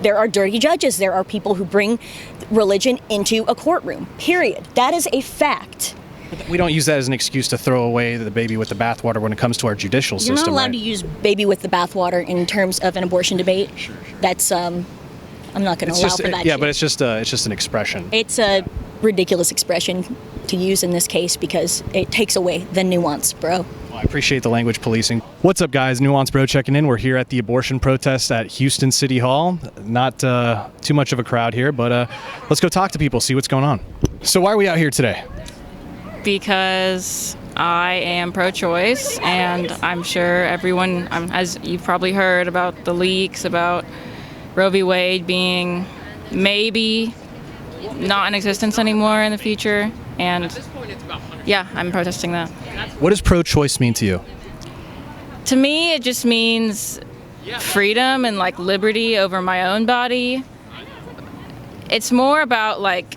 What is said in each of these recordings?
there are dirty judges. There are people who bring religion into a courtroom, period. That is a fact. We don't use that as an excuse to throw away the baby with the bathwater when it comes to our judicial system. You're not allowed to use baby with the bathwater in terms of an abortion debate. Sure. That's, I'm not going to allow for that. Yeah, but it's just an expression. It's a ridiculous expression to use in this case because it takes away the nuance, bro. Well, I appreciate the language policing. What's up, guys? Nuance Bro checking in. We're here at the abortion protest at Houston City Hall. Not too much of a crowd here, but let's go talk to people, see what's going on. So why are we out here today? Because I am pro-choice, and I'm sure everyone, as you've probably heard about the leaks about Roe v. Wade being maybe not in existence anymore in the future, and yeah, I'm protesting that. What does pro-choice mean to you? To me, it just means freedom and like liberty over my own body. It's more about like,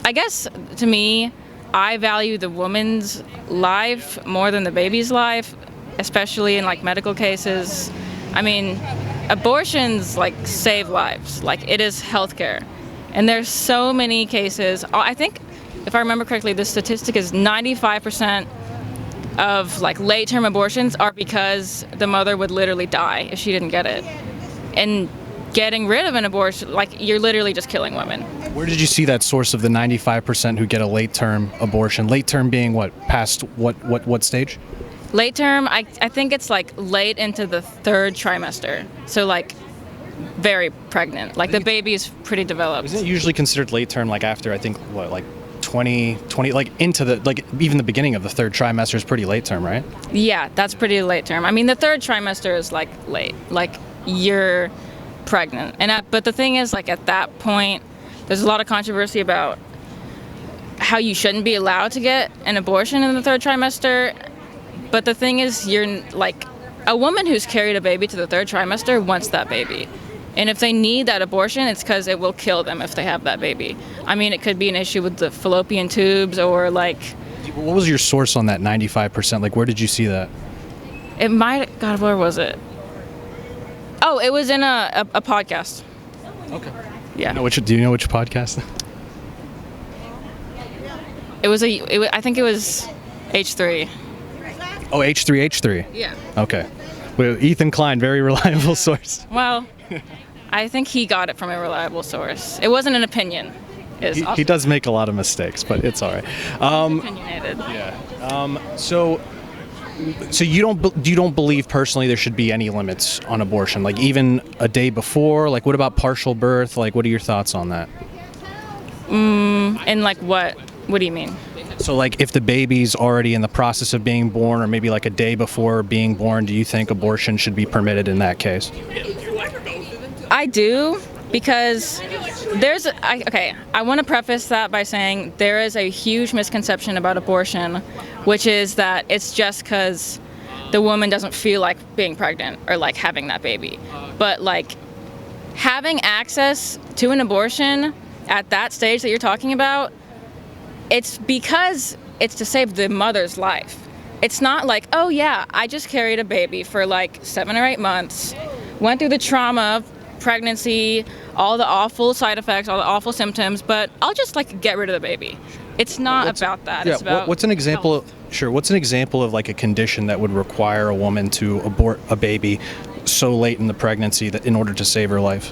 I guess to me, I value the woman's life more than the baby's life, especially in like medical cases. I mean, abortions like save lives, like it is healthcare. And there's so many cases. I think, if I remember correctly, the statistic is 95% of like late-term abortions are because the mother would literally die if she didn't get it. And getting rid of an abortion, like you're literally just killing women. Where did you see that source of the 95% who get a late-term abortion? Late-term being what? Past what stage? Late term, I think it's like late into the third trimester. So like very pregnant. Like the baby is pretty developed. Isn't it usually considered late term like after, I think, what, like 20, like into the, like even the beginning of the third trimester is pretty late term, right? Yeah, that's pretty late term. I mean, the third trimester is like late. Like you're pregnant. But the thing is, like at that point, there's a lot of controversy about how you shouldn't be allowed to get an abortion in the third trimester. But the thing is, you're like, a woman who's carried a baby to the third trimester wants that baby. And if they need that abortion, it's because it will kill them if they have that baby. I mean, it could be an issue with the fallopian tubes or like... What was your source on that 95%? Like, where did you see that? It might... God, where was it? Oh, it was in a podcast. Okay. Yeah. Do you know which podcast? I think it was H3. Oh, H3. Yeah. Okay. Well, Ethan Klein, very reliable source. Well, I think he got it from a reliable source. It wasn't an opinion. He does make a lot of mistakes, but it's all right. Opinionated. Yeah. So you don't believe personally there should be any limits on abortion, like even a day before? Like, what about partial birth? Like, what are your thoughts on that? And like what? What do you mean? So like if the baby's already in the process of being born or maybe like a day before being born, do you think abortion should be permitted in that case? I do, because I want to preface that by saying there is a huge misconception about abortion, which is that it's just because the woman doesn't feel like being pregnant or like having that baby. But like having access to an abortion at that stage that you're talking about, it's because it's to save the mother's life. It's not like, oh yeah, I just carried a baby for like 7 or 8 months, went through the trauma of pregnancy, all the awful side effects, all the awful symptoms, but I'll just like get rid of the baby. It's not about that. Yeah, it's about what's an example health. What's an example of like a condition that would require a woman to abort a baby so late in the pregnancy that in order to save her life?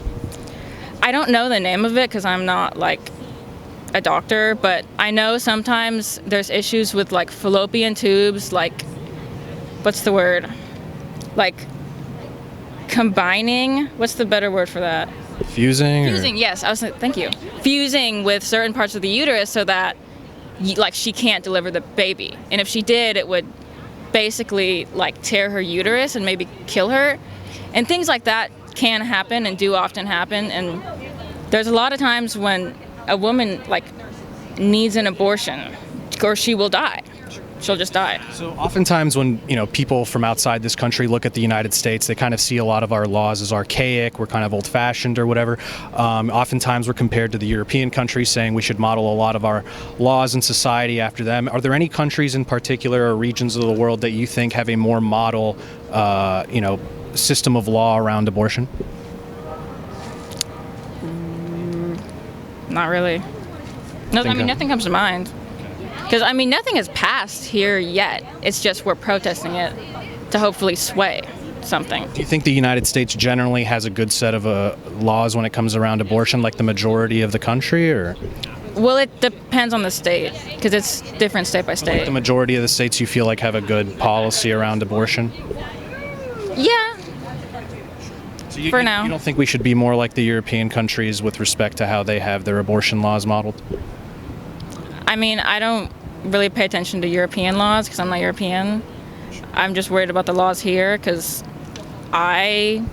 I don't know the name of it because I'm not like a doctor, but I know sometimes there's issues with like fallopian tubes, like, what's the word? Like combining, what's the better word for that? Fusing? Fusing, yes. Thank you. Fusing with certain parts of the uterus so that like she can't deliver the baby. And if she did, it would basically like tear her uterus and maybe kill her. And things like that can happen and do often happen. And there's a lot of times when a woman like needs an abortion or she will die. She'll just die. So oftentimes when, people from outside this country look at the United States, they kind of see a lot of our laws as archaic, we're kind of old-fashioned or whatever. Oftentimes we're compared to the European countries, saying we should model a lot of our laws and society after them. Are there any countries in particular or regions of the world that you think have a more model, system of law around abortion? Not really. No, I Think mean, of- nothing comes to mind. Because, I mean, nothing has passed here yet. It's just we're protesting it to hopefully sway something. Do you think the United States generally has a good set of laws when it comes around abortion, like the majority of the country, or Well, it depends on the state, because it's different state by like state. the majority of the states you feel like have a good policy around abortion? Yeah, So For now. You don't think we should be more like the European countries with respect to how they have their abortion laws modeled? I mean, I don't really pay attention to European laws because I'm not European. I'm just worried about the laws here because I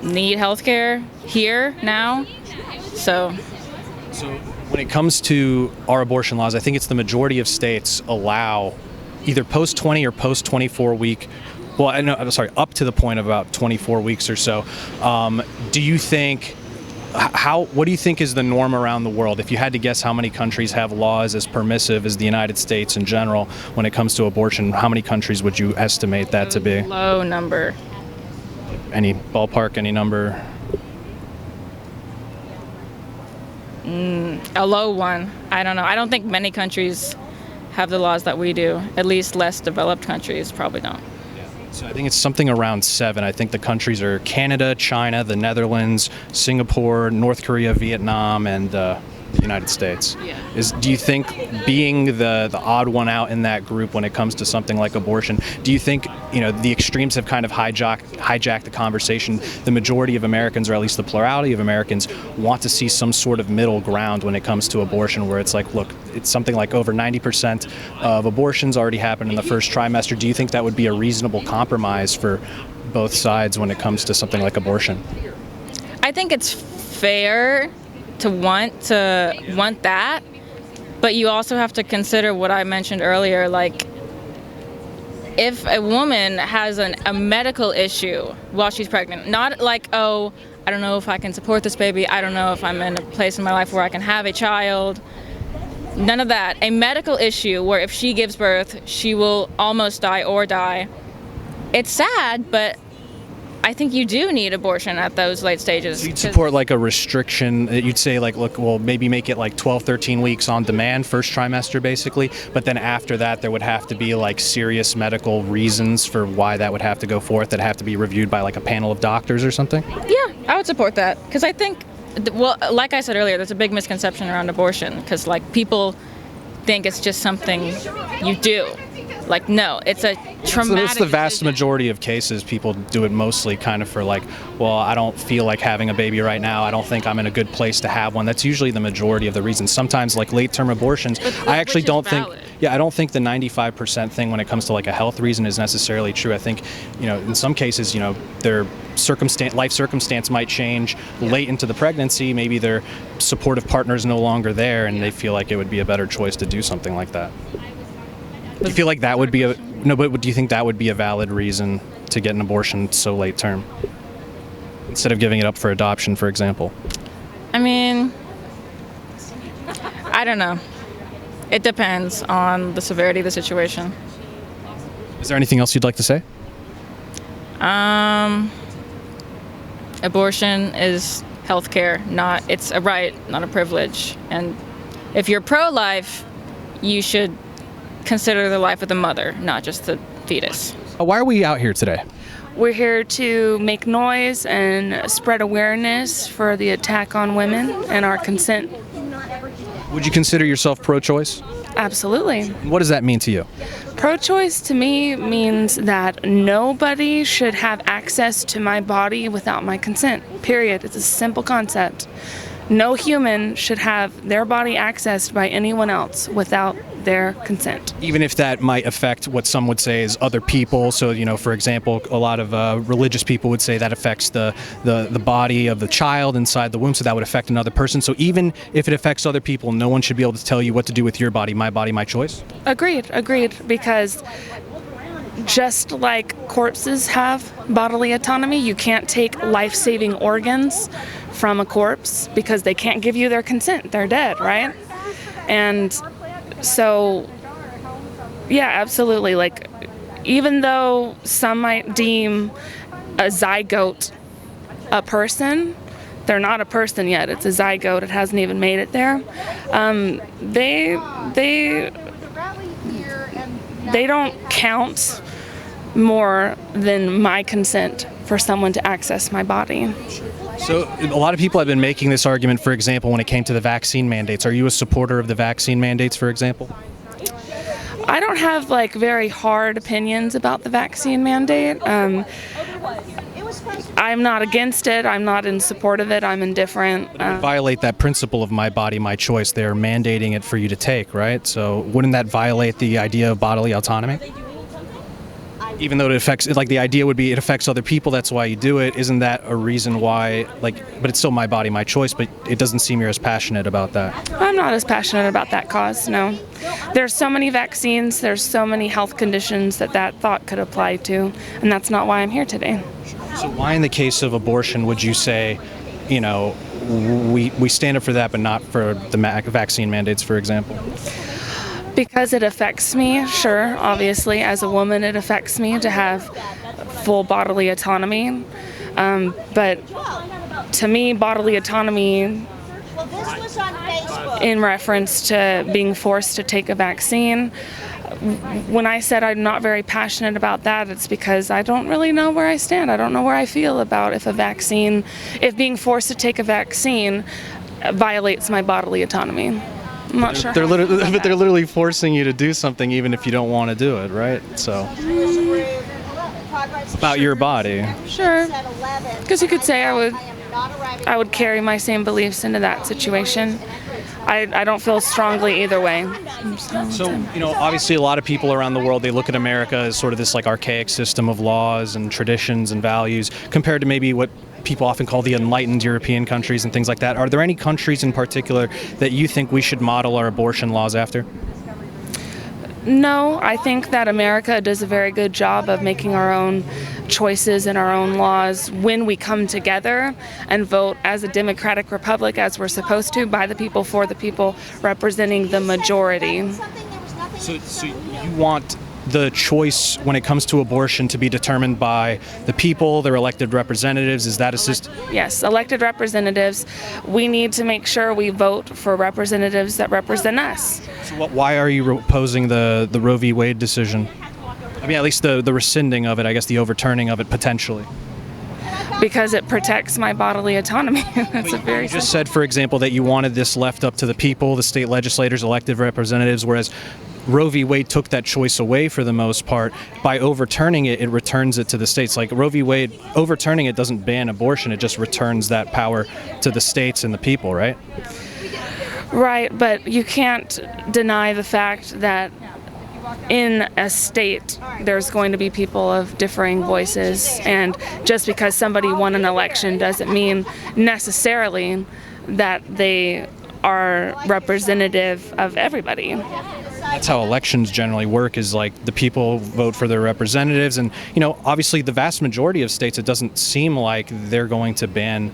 need healthcare here now. So, So when it comes to our abortion laws, I think it's the majority of states allow either post 20 or post 24 week. Well, I'm sorry, up to the point of about 24 weeks or so. Do you think what do you think is the norm around the world? If you had to guess how many countries have laws as permissive as the United States in general when it comes to abortion, how many countries would you estimate that to be? low number. Any ballpark, any number? A low one. I don't know. I don't think many countries have the laws that we do. At least less developed countries probably don't. So I think it's something around 7. I think the countries are Canada, China, the Netherlands, Singapore, North Korea, Vietnam, and the United States. Yeah. Do you think being the odd one out in that group when it comes to something like abortion, do you think the extremes have kind of hijacked the conversation? The majority of Americans, or at least the plurality of Americans, want to see some sort of middle ground when it comes to abortion, where it's like, look, it's something like over 90% of abortions already happen in the first trimester. Do you think that would be a reasonable compromise for both sides when it comes to something like abortion? I think it's fair to want that, but you also have to consider what I mentioned earlier, like if a woman has a medical issue while she's pregnant, not like, oh, I don't know if I can support this baby, I don't know if I'm in a place in my life where I can have a child, none of that. A medical issue where if she gives birth, she will almost die or die. It's sad, but I think you do need abortion at those late stages. So you'd support like a restriction, you'd say like, look, well, maybe make it like 12, 13 weeks on demand, first trimester basically, but then after that there would have to be like serious medical reasons for why that would have to go forth that have to be reviewed by like a panel of doctors or something? Yeah, I would support that because I think, well, like I said earlier, there's a big misconception around abortion because like people think it's just something you do. Like, no, it's a traumatic It's the vast decision. majority of cases. People do it mostly kind of for like, well, I don't feel like having a baby right now. I don't think I'm in a good place to have one. That's usually the majority of the reasons. Sometimes like late-term abortions, I actually which is don't think, valid. I don't think the 95% thing when it comes to like a health reason is necessarily true. I think, in some cases, their life circumstance might change late into the pregnancy. Maybe their supportive partner is no longer there and they feel like it would be a better choice to do something like that. Do you feel like that would be but do you think that would be a valid reason to get an abortion so late term? Instead of giving it up for adoption, for example? I mean, I don't know. It depends on the severity of the situation. Is there anything else you'd like to say? Abortion is healthcare, it's a right, not a privilege. And if you're pro-life, you should consider the life of the mother, not just the fetus. Why are we out here today? We're here to make noise and spread awareness for the attack on women and our consent. Would you consider yourself pro-choice? Absolutely. What does that mean to you? Pro-choice to me means that nobody should have access to my body without my consent, period. It's a simple concept. No human should have their body accessed by anyone else without their consent. Even if that might affect what some would say is other people. So, for example, a lot of religious people would say that affects the body of the child inside the womb, so that would affect another person. So even if it affects other people, no one should be able to tell you what to do with your body, my choice? Agreed, because just like corpses have bodily autonomy, you can't take life-saving organs from a corpse because they can't give you their consent. They're dead, right? And so, yeah, absolutely. Like, even though some might deem a zygote a person, they're not a person yet. It's a zygote. It hasn't even made it there. They don't count more than my consent for someone to access my body. So a lot of people have been making this argument, for example, when it came to the vaccine mandates. Are you a supporter of the vaccine mandates, for example? I don't have like very hard opinions about the vaccine mandate. I'm not against it. I'm not in support of it. I'm indifferent. Violate that principle of my body, my choice. They're mandating it for you to take, right? So wouldn't that violate the idea of bodily autonomy? Even though it affects, like the idea would be it affects other people, that's why you do it. Isn't that a reason why, like, but it's still my body, my choice, but it doesn't seem you're as passionate about that. I'm not as passionate about that cause, no. There's so many vaccines, there's so many health conditions that thought could apply to, and that's not why I'm here today. So why in the case of abortion would you say, you know, we stand up for that but not for the vaccine mandates, for example? Because it affects me, sure, obviously. As a woman, it affects me to have full bodily autonomy. But to me, bodily autonomy, in reference to being forced to take a vaccine, when I said I'm not very passionate about that, it's because I don't really know where I stand. I don't know where I feel about if being forced to take a vaccine violates my bodily autonomy. I'm not sure. They're literally forcing you to do something even if you don't want to do it, right? So about your body. Sure. Because you could say I would carry my same beliefs into that situation. I don't feel strongly either way. So, you know, obviously a lot of people around the world, they look at America as sort of this like archaic system of laws and traditions and values compared to maybe what people often call the enlightened European countries and things like that. Are there any countries in particular that you think we should model our abortion laws after? No, I think that America does a very good job of making our own choices and our own laws when we come together and vote as a democratic republic, as we're supposed to, by the people, for the people, representing the majority. So you want the choice when it comes to abortion to be determined by the people, their elected representatives? Is that a system? Yes, elected representatives. We need to make sure we vote for representatives that represent us. So why are you opposing the Roe v. Wade decision? I mean, at least the rescinding of it, I guess the overturning of it potentially. Because it protects my bodily autonomy. That's a very You just said, for example, that you wanted this left up to the people, the state legislators, elected representatives, whereas Roe v. Wade took that choice away for the most part. By overturning it, it returns it to the states. Like Roe v. Wade, overturning it doesn't ban abortion, it just returns that power to the states and the people, right? Right, but you can't deny the fact that in a state there's going to be people of differing voices, and just because somebody won an election doesn't mean necessarily that they are representative of everybody. That's how elections generally work, is like the people vote for their representatives, and you know, obviously the vast majority of states, it doesn't seem like they're going to ban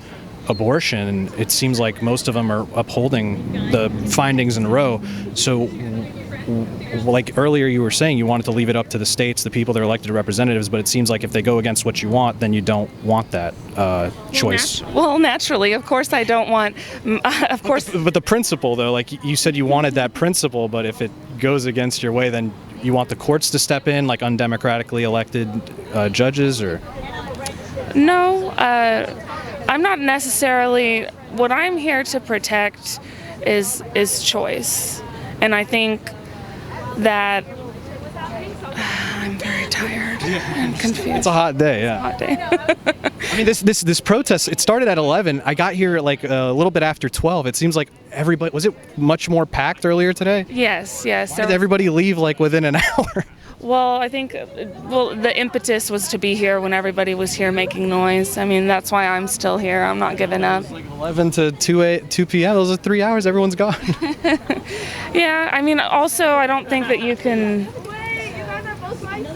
abortion, and it seems like most of them are upholding the findings in Roe. So like earlier you were saying you wanted to leave it up to the states, the people, their elected representatives, but it seems like if they go against what you want, then you don't want that choice. Well, naturally, of course I don't want, of course. But the principle though, like you said you wanted that principle, but if it goes against your way, then you want the courts to step in, like undemocratically elected judges, or? No, I'm not necessarily, what I'm here to protect is choice. And I think that I'm very tired and confused. It's a hot day, yeah. Hot day. I mean, this protest, it started at 11. I got here like a little bit after 12. It seems like everybody, was it much more packed earlier today? Yes. Why did everybody leave like within an hour? Well, I think, the impetus was to be here when everybody was here making noise. I mean, that's why I'm still here. I'm not giving up. Like 11 to 2 p.m. Those are 3 hours. Everyone's gone. Yeah, I mean, also, I don't think that you can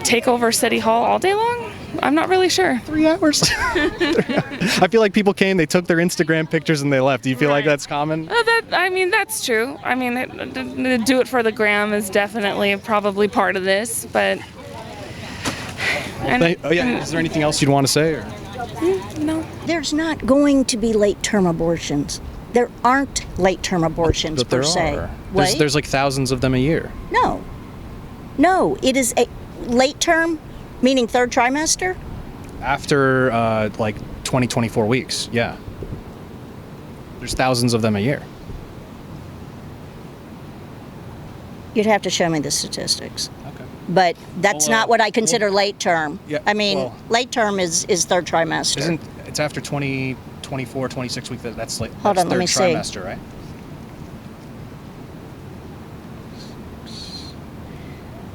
take over City Hall all day long. I'm not really sure. 3 hours. I feel like people came, they took their Instagram pictures, and they left. Do you feel like that's common? That's true. I mean, do it for the gram is definitely probably part of this, but. Is there anything else you'd want to say? Or? No. There's not going to be late-term abortions. There aren't late-term abortions But there per se. are. What? There's like thousands of them a year. No, it is a late-term, meaning third trimester. After like 20, 24 weeks, yeah. There's thousands of them a year. You'd have to show me the statistics. Okay. But that's Well, not what I consider late term. Yeah, I mean, well- late term is third trimester. It's after 20, 24, 26 weeks. That's like Hold that's on, let third me see. trimester, right?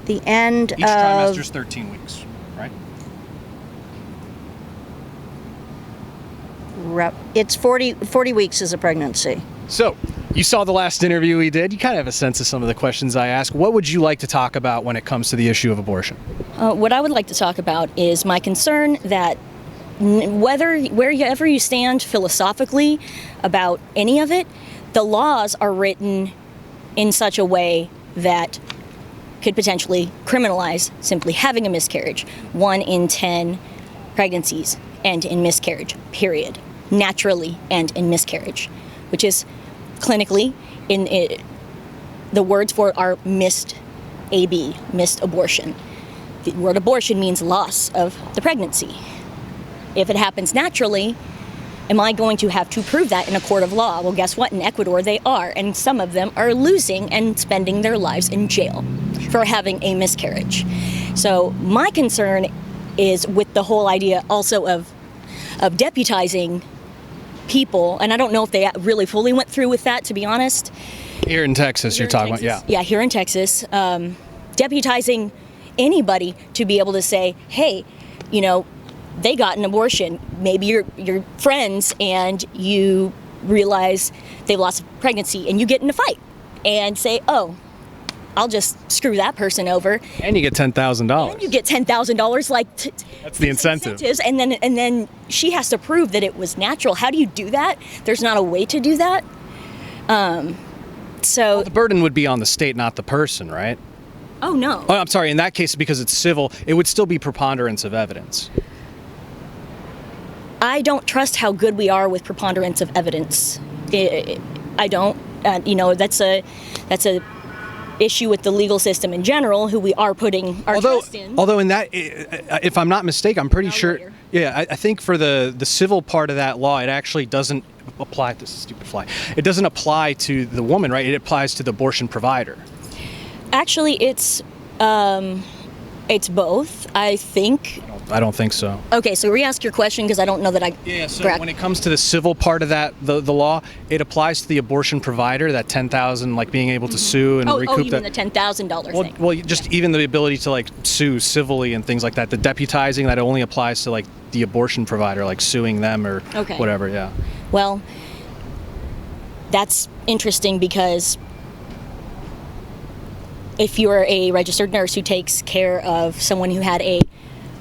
The end Each of trimester's 13 weeks, right? it's 40 weeks is a pregnancy. So, you saw the last interview we did. You kind of have a sense of some of the questions I asked. What would you like to talk about when it comes to the issue of abortion? What I would like to talk about is my concern that wherever you stand philosophically about any of it, the laws are written in such a way that could potentially criminalize simply having a miscarriage. 1 in 10 pregnancies end in miscarriage, period. Naturally end in miscarriage, which is clinically, the words for it are missed AB, missed abortion. The word abortion means loss of the pregnancy. If it happens naturally, am I going to have to prove that in a court of law? Well, guess what? In Ecuador, they are, and some of them are losing and spending their lives in jail for having a miscarriage. So my concern is with the whole idea also of deputizing people, and I don't know if they really fully went through with that, to be honest. Here in Texas, you're talking about, yeah. Yeah, here in Texas, deputizing anybody to be able to say, hey, they got an abortion. Maybe you're friends and you realize they've lost a pregnancy and you get in a fight and say, oh, I'll just screw that person over. And you get $10,000. And you get $10,000, like That's the incentive. incentives, and then she has to prove that it was natural. How do you do that? There's not a way to do that. So The burden would be on the state, not the person, right? oh no. Oh, I'm sorry. In that case, because it's civil, it would still be preponderance of evidence. I don't trust how good we are with preponderance of evidence. I don't. That's a issue with the legal system in general, who we are putting our trust in. Although in that, if I'm not mistaken, I'm pretty Not a sure. lawyer. Yeah, I think for the civil part of that law, it actually doesn't apply. This is a stupid fly. It doesn't apply to the woman, right? It applies to the abortion provider. Actually, it's both. I think. I don't think so. Okay, so re-ask your question because I don't know that I. Yeah, so correct. when it comes to the civil part of that, the law, it applies to the abortion provider, that $10,000, like being able to sue and recoup even that. the $10,000 thing. Well, just even the ability to like sue civilly and things like that. The deputizing, that only applies to like the abortion provider, like suing them or Okay. whatever. Yeah. Well, that's interesting because if you're a registered nurse who takes care of someone who had a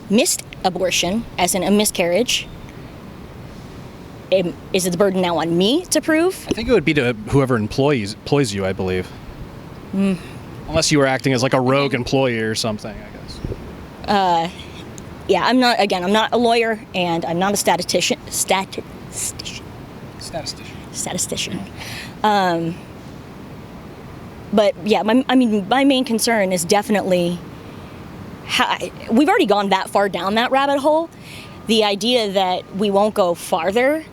missed abortion, as in a miscarriage, is it the burden now on me to prove? I think it would be to whoever employs you, I believe. Unless you were acting as like a rogue employee or something, I guess. Yeah, I'm not a lawyer and I'm not a statistician. But yeah, my main concern is definitely we've already gone that far down that rabbit hole. The idea that we won't go farther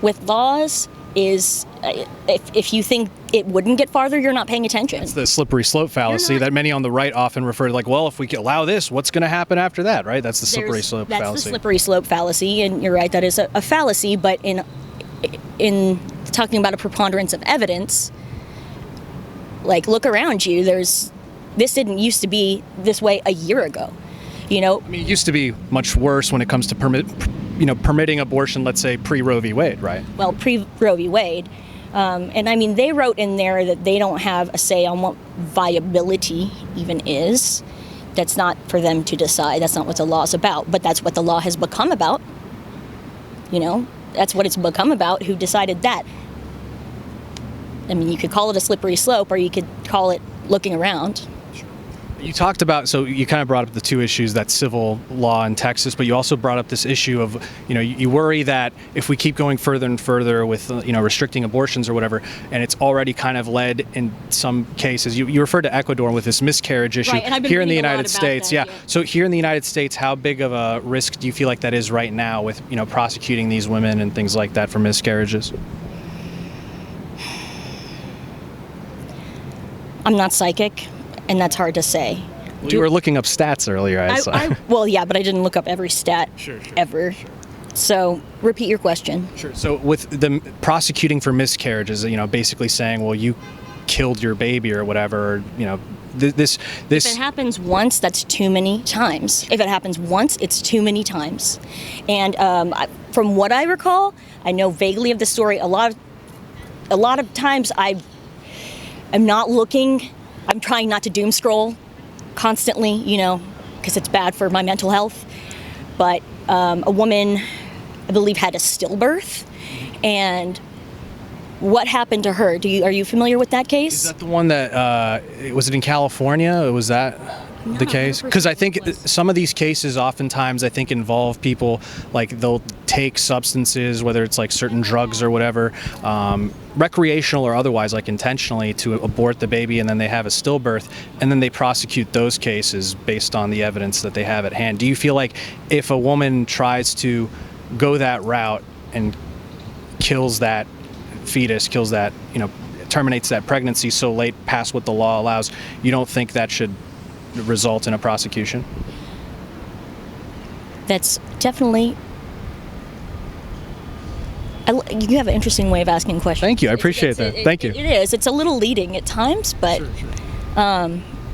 with laws is, if you think it wouldn't get farther, you're not paying attention. It's the slippery slope fallacy that many on the right often refer to, like, well, if we allow this, what's going to happen after that, right? That's the slippery slope fallacy. That's the slippery slope fallacy, and you're right, that is a fallacy, but in talking about a preponderance of evidence, like, look around you, this didn't used to be this way a year ago, I mean, it used to be much worse when it comes to permitting abortion, let's say pre-Roe v. Wade, right? Well, pre-Roe v. Wade. And I mean, they wrote in there that they don't have a say on what viability even is. That's not for them to decide. That's not what the law is about. But that's what the law has become about. That's what it's become about. Who decided that? I mean, you could call it a slippery slope, or you could call it looking around. You talked about, so you kind of brought up the two issues, that civil law in Texas, but you also brought up this issue of, you worry that if we keep going further and further with, restricting abortions or whatever, and it's already kind of led in some cases, you referred to Ecuador with this miscarriage issue. Right, and I've been here in the reading a lot United about States. that, Yeah. yeah. So here in the United States, how big of a risk do you feel like that is right now with, prosecuting these women and things like that for miscarriages? I'm not psychic, and that's hard to say. You were looking up stats earlier, I saw. Well, yeah, but I didn't look up every stat ever. Sure. So repeat your question. Sure. So with the prosecuting for miscarriages, basically saying, well, you killed your baby or whatever, or, this. If it happens once, that's too many times. If it happens once, it's too many times. And from what I recall, I know vaguely of the story. A lot of times I'm not looking. I'm trying not to doom scroll constantly, because it's bad for my mental health. But a woman, I believe, had a stillbirth, and what happened to her? Are you familiar with that case? Is that the one that was it in California? Was that the case? Because I think some of these cases oftentimes involve people, like, they'll take substances, whether it's like certain drugs or whatever, recreational or otherwise, like intentionally, to abort the baby, and then they have a stillbirth, and then they prosecute those cases based on the evidence that they have at hand. Do you feel like if a woman tries to go that route and kills that fetus, terminates that pregnancy so late past what the law allows, you don't think that should result in a prosecution? That's definitely. You have an interesting way of asking questions. Thank you. I appreciate that. Thank you. It is. It's a little leading at times, but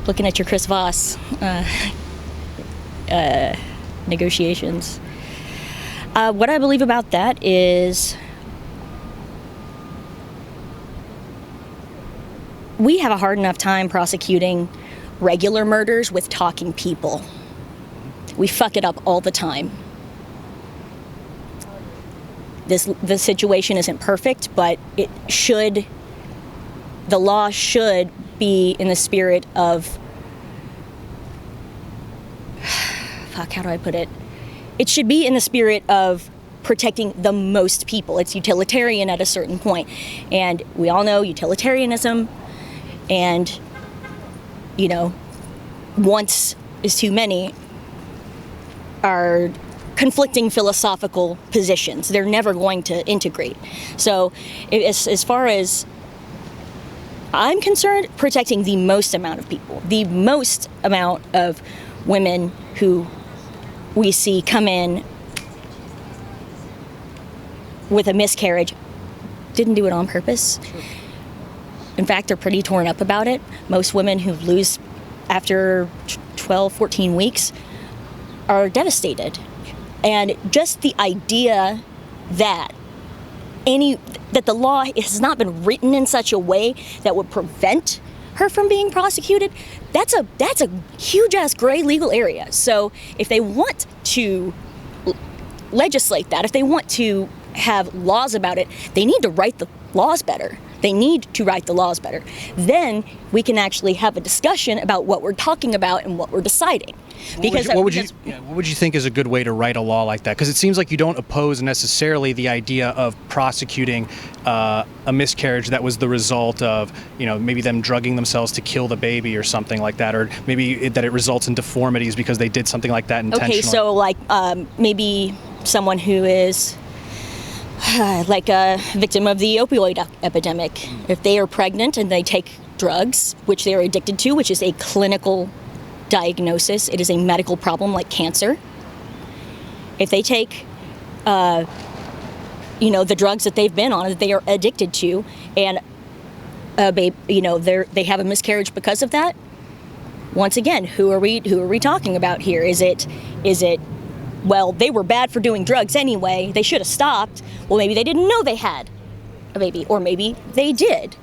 looking at your Chris Voss negotiations, what I believe about that is we have a hard enough time prosecuting regular murders with talking people. We fuck it up all the time. The situation isn't perfect, but the law should be in the spirit of, how do I put it? It should be in the spirit of protecting the most people. It's utilitarian at a certain point. And we all know utilitarianism and, once is too many are conflicting philosophical positions. They're never going to integrate. So as far as I'm concerned, protecting the most amount of people, the most amount of women who we see come in with a miscarriage, didn't do it on purpose. Sure. In fact, they're pretty torn up about it. Most women who lose after 12, 14 weeks are devastated. And just the idea that the law has not been written in such a way that would prevent her from being prosecuted, that's a huge ass gray legal area. So if they want to legislate that, if they want to have laws about it, they need to write the laws better. They need to write the laws better. Then we can actually have a discussion about what we're talking about and what we're deciding. What would you think is a good way to write a law like that? Because it seems like you don't oppose necessarily the idea of prosecuting a miscarriage that was the result of, maybe them drugging themselves to kill the baby or something like that, or maybe that it results in deformities because they did something like that intentionally. Okay, so maybe someone who is like a victim of the opioid epidemic. If they are pregnant and they take drugs, which they are addicted to, which is a clinical diagnosis, it is a medical problem like cancer. If they take, the drugs that they've been on, that they are addicted to, and they have a miscarriage because of that. Once again, who are we talking about here? Is it? Well, they were bad for doing drugs anyway. They should have stopped. Well, maybe they didn't know they had a baby, or maybe they did.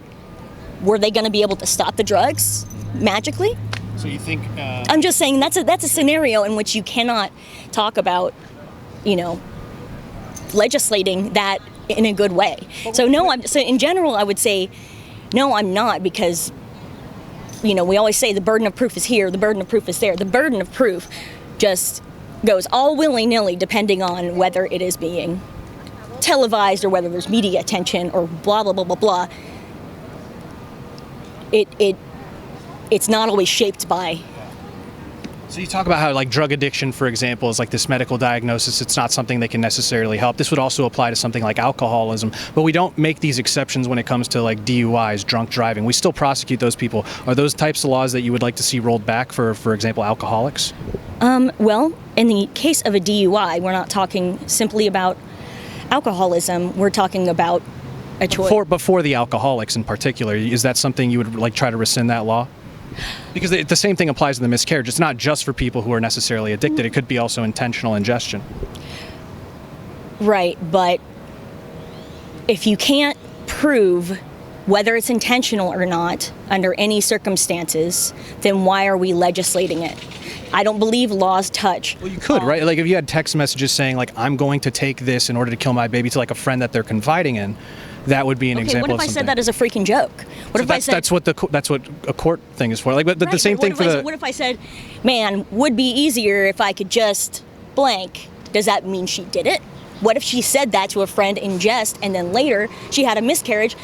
Were they going to be able to stop the drugs magically? So you think? I'm just saying that's a scenario in which you cannot talk about, legislating that in a good way. So in general, I would say, no, I'm not, because we always say the burden of proof is here, the burden of proof is there. The burden of proof just goes all willy-nilly depending on whether it is being televised or whether there's media attention or blah, blah, blah, blah, blah. It's not always shaped by. So you talk about how like drug addiction, for example, is like this medical diagnosis. It's not something that can necessarily help. This would also apply to something like alcoholism, but we don't make these exceptions when it comes to like DUIs, drunk driving. We still prosecute those people. Are those types of laws that you would like to see rolled back for example, alcoholics? Well, in the case of a DUI, we're not talking simply about alcoholism. We're talking about a choice. Before the alcoholics in particular, is that something you would like try to rescind that law? Because the same thing applies to the miscarriage. It's not just for people who are necessarily addicted. It could be also intentional ingestion. Right, but if you can't prove whether it's intentional or not under any circumstances, then why are we legislating it? I don't believe laws touch. Well, you could, right? Like if you had text messages saying like, I'm going to take this in order to kill my baby to like a friend that they're confiding in, that would be an example of something. What if I said that as a freaking joke? What if I said that's what a court thing is for? Like, but the same thing for the. What if I said, man, would be easier if I could just blank? Does that mean she did it? What if she said that to a friend in jest, and then later she had a miscarriage,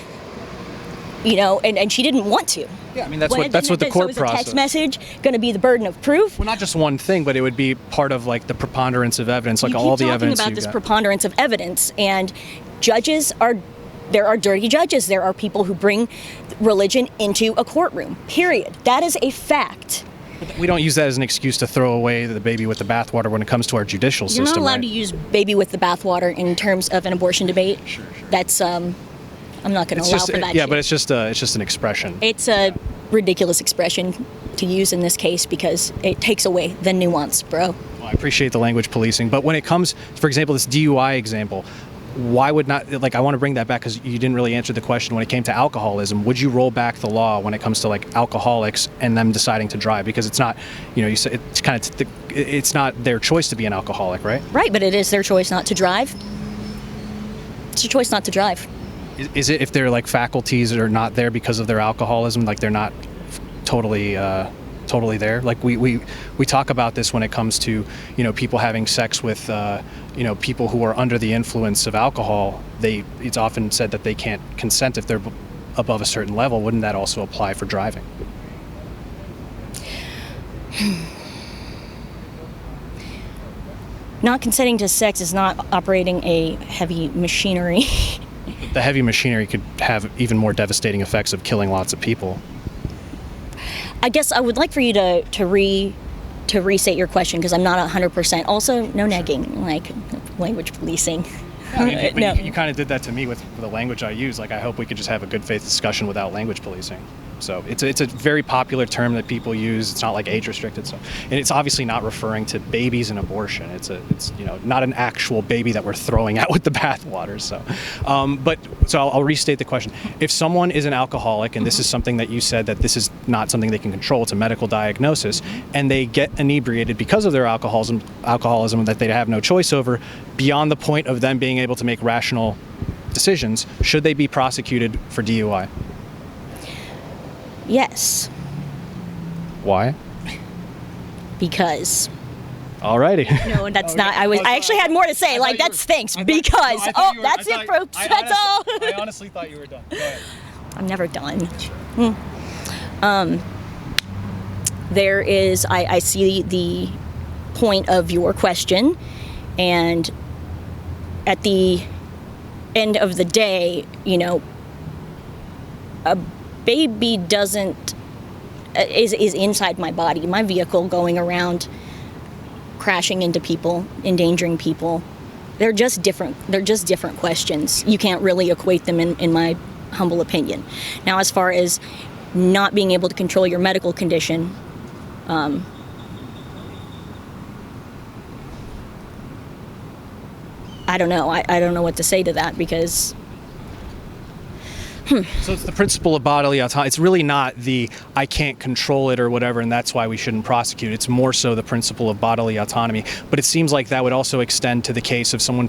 and she didn't want to? Yeah, I mean that's what the court process. So is a text message going to be the burden of proof? Well, not just one thing, but it would be part of like the preponderance of evidence, like all the evidence. You keep talking about this preponderance of evidence, and there are dirty judges. There are people who bring religion into a courtroom. Period. That is a fact. But we don't use that as an excuse to throw away the baby with the bathwater when it comes to our judicial system. You're not allowed to use baby with the bathwater in terms of an abortion debate. Sure. That's I'm not going to allow for that. Yeah, but it's just an expression. It's a ridiculous expression to use in this case because it takes away the nuance, bro. Well, I appreciate the language policing, but when it comes, for example, this DUI example, why would not, like, I want to bring that back because you didn't really answer the question when it came to alcoholism. Would you roll back the law when it comes to like alcoholics and them deciding to drive? Because it's not, you said it's kind of, it's not their choice to be an alcoholic, right? Right, but it is their choice not to drive. It's a choice not to drive. Is it if their like faculties are not there because of their alcoholism, like they're not totally there? Like we talk about this when it comes to people having sex with people who are under the influence of alcohol. It's often said that they can't consent if they're above a certain level. Wouldn't that also apply for driving? Not consenting to sex is not operating a heavy machinery. The heavy machinery could have even more devastating effects of killing lots of people. I guess I would like for you to restate your question because I'm not 100%. Also, no negging, like language policing. Yeah, I mean, No. You kind of did that to me with the language I use. Like, I hope we could just have a good faith discussion without language policing. So it's a very popular term that people use. It's not like age restricted. So, and it's obviously not referring to babies and abortion. It's not an actual baby that we're throwing out with the bathwater. So, I'll restate the question. If someone is an alcoholic, and this is something that you said that this is not something they can control, it's a medical diagnosis, and they get inebriated because of their alcoholism that they have no choice over, beyond the point of them being able to make rational decisions, should they be prosecuted for DUI? Yes. Why? Because. Alrighty. No, that's not. I actually had more to say. Like, that's thanks. Because. That's it, folks. That's all. I honestly thought you were done. Go ahead. I'm never done. There is. I see the point of your question, and at the end of the day, a baby is inside my body, my vehicle, going around, crashing into people, endangering people. They're just different questions. You can't really equate them in my humble opinion. Now, as far as not being able to control your medical condition, I don't know. I don't know what to say to that because. So it's the principle of bodily autonomy. It's really not I can't control it or whatever, and that's why we shouldn't prosecute. It's more so the principle of bodily autonomy. But it seems like that would also extend to the case of someone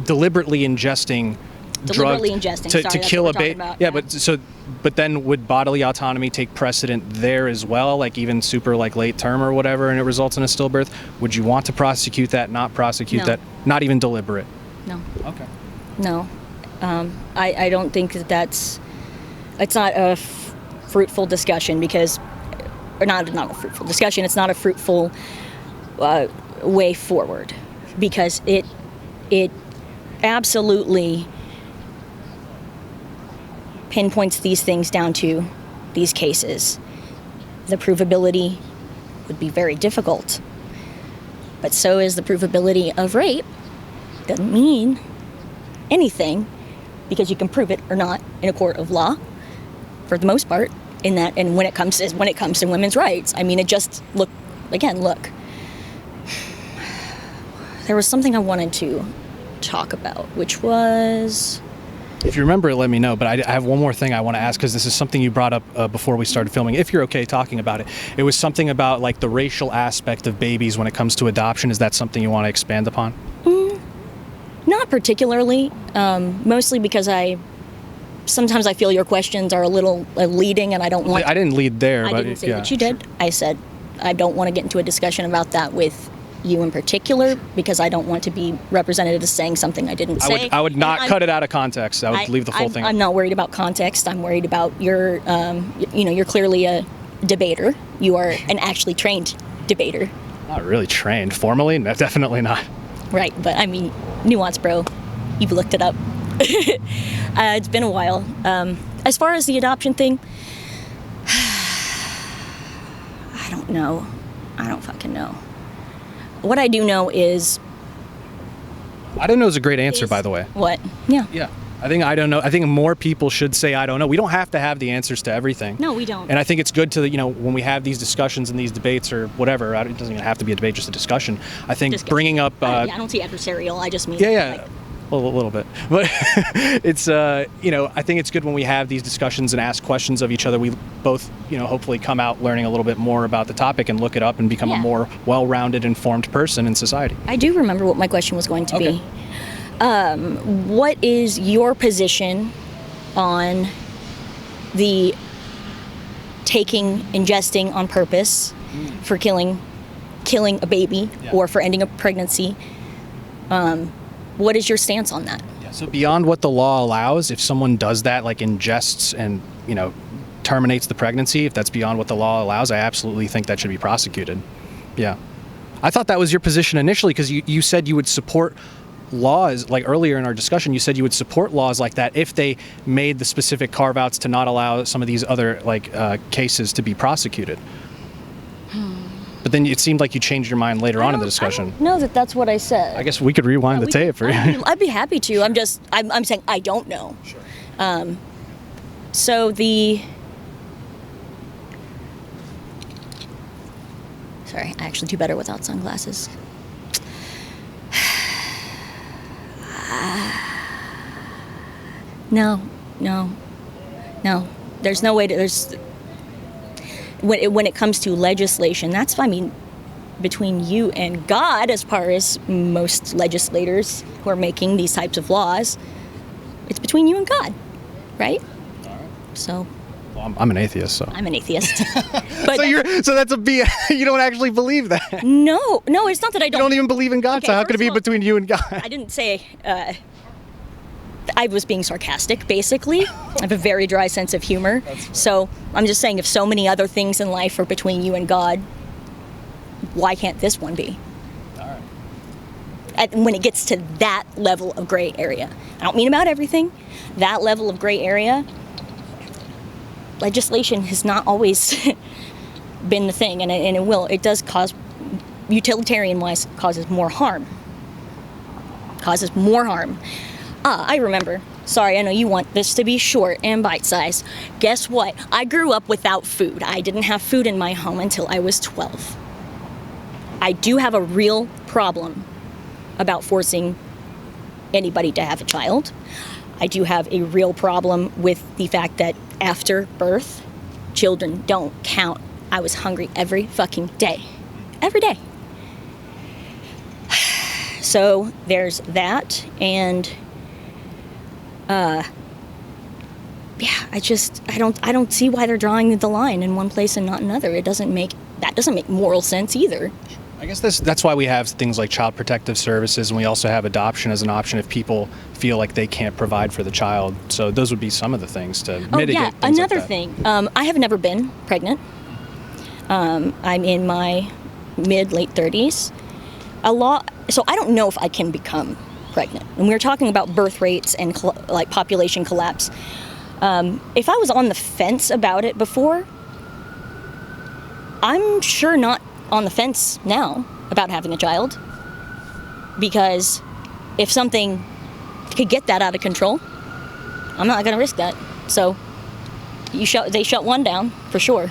deliberately ingesting Deliberately drugged ingesting. to Sorry, that's kill what a we're baby. talking about, Yeah, yeah. but then would bodily autonomy take precedent there as well? Like even super like late term or whatever, and it results in a stillbirth? Would you want to prosecute that? Not prosecute No. that? Not even deliberate? No. Okay. No. I don't think it's not a fruitful discussion because, or not a fruitful discussion, it's not a fruitful way forward because it absolutely pinpoints these things down to these cases. The provability would be very difficult, but so is the provability of rape. Doesn't mean anything because you can prove it or not in a court of law for the most part in that. And when it comes to women's rights, I mean, it just look, there was something I wanted to talk about, which was, If you remember it, let me know. But I have one more thing I want to ask because this is something you brought up before we started filming. If you're okay talking about it, it was something about like the racial aspect of babies when it comes to adoption. Is that something you want to expand upon? not particularly, mostly because sometimes I feel your questions are a little leading and I don't want. I didn't lead there. I but didn't say yeah, that you did. sure. I said I don't want to get into a discussion about that with you in particular because I don't want to be represented as saying something I didn't say. I would not And cut it out of context. I would leave the full thing. I'm not worried about context. I'm worried about your, you're clearly a debater. You are an actually trained debater. Not really trained formally. No, definitely not. Right, but I mean, nuance, bro. You've looked it up. It's been a while. As far as the adoption thing, I don't know. I don't fucking know. What I do know is... I don't know is a great answer, by the way. What? Yeah. Yeah. I don't know. I think more people should say I don't know. We don't have to have the answers to everything. No, we don't. And I think it's good to, when we have these discussions and these debates or whatever, it doesn't even have to be a debate, just a discussion. I think bringing up... I don't see adversarial. I just mean... Yeah. A little bit. But it's, I think it's good when we have these discussions and ask questions of each other. We both, hopefully come out learning a little bit more about the topic and look it up and become a more well-rounded, informed person in society. I do remember what my question was going to be. What is your position on the ingesting on purpose for killing a baby or for ending a pregnancy? What is your stance on that? Yeah, so beyond what the law allows, if someone does that, like ingests and, terminates the pregnancy, if that's beyond what the law allows, I absolutely think that should be prosecuted. Yeah. I thought that was your position initially because you said you would support laws, like earlier in our discussion, you said you would support laws like that if they made the specific carve-outs to not allow some of these other cases to be prosecuted. But then it seemed like you changed your mind later on in the discussion. I don't know that's what I said. I guess we could rewind the tape for you. I'd be happy to. I'm saying I don't know. Sure. Sorry, I actually do better without sunglasses. No. There's no way to. When it comes to legislation, between you and God, as far as most legislators who are making these types of laws, it's between you and God, right? All right. So. Well, I'm an atheist, so. I'm an atheist. But so that's a B. You don't actually believe that. No, it's not that I don't. You don't even believe in God, Okay, so how could it first be of all, between you and God? I didn't say. I was being sarcastic, basically. I have a very dry sense of humor. So I'm just saying, if so many other things in life are between you and God, why can't this one be? All right. When it gets to that level of gray area. I don't mean about everything. That level of gray area, legislation has not always been the thing, and it will. It does cause, utilitarian-wise, causes more harm. I remember. Sorry, I know you want this to be short and bite-sized. Guess what? I grew up without food. I didn't have food in my home until I was 12. I do have a real problem about forcing anybody to have a child. I do have a real problem with the fact that after birth, children don't count. I was hungry every fucking day. Every day. So there's that, and Yeah, I don't see why they're drawing the line in one place and not another. That doesn't make moral sense either. I guess that's why we have things like child protective services, and we also have adoption as an option if people feel like they can't provide for the child. So those would be some of the things to mitigate. Oh yeah, things another like that. thing. I have never been pregnant. I'm in my late 30s. So I don't know if I can become pregnant. And we were talking about birth rates and like population collapse. If I was on the fence about it before, I'm sure not on the fence now about having a child, because if something could get that out of control, I'm not going to risk that. So they shut one down for sure.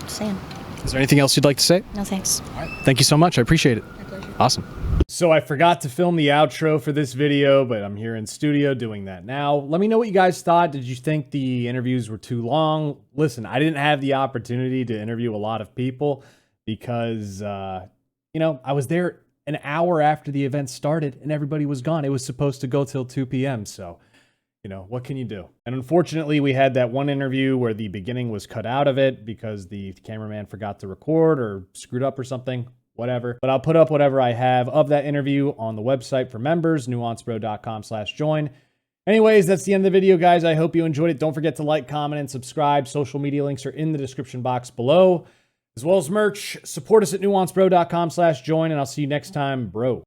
Just saying. Is there anything else you'd like to say? No thanks. All right. Thank you so much. I appreciate it. My pleasure. Awesome. So I forgot to film the outro for this video, but I'm here in studio doing that now. Let me know what you guys thought. Did you think the interviews were too long? Listen, I didn't have the opportunity to interview a lot of people because, you know, I was there an hour after the event started and everybody was gone. It was supposed to go till 2 p.m. So, you know, what can you do? And unfortunately, we had that one interview where the beginning was cut out of it because the cameraman forgot to record or screwed up or something. Whatever. But I'll put up whatever I have of that interview on the website for members, nuancebro.com/join. Anyways, that's the end of the video, guys. I hope you enjoyed it. Don't forget to like, comment, and subscribe. Social media links are in the description box below, as well as merch. Support us at nuancebro.com/join, and I'll see you next time, bro.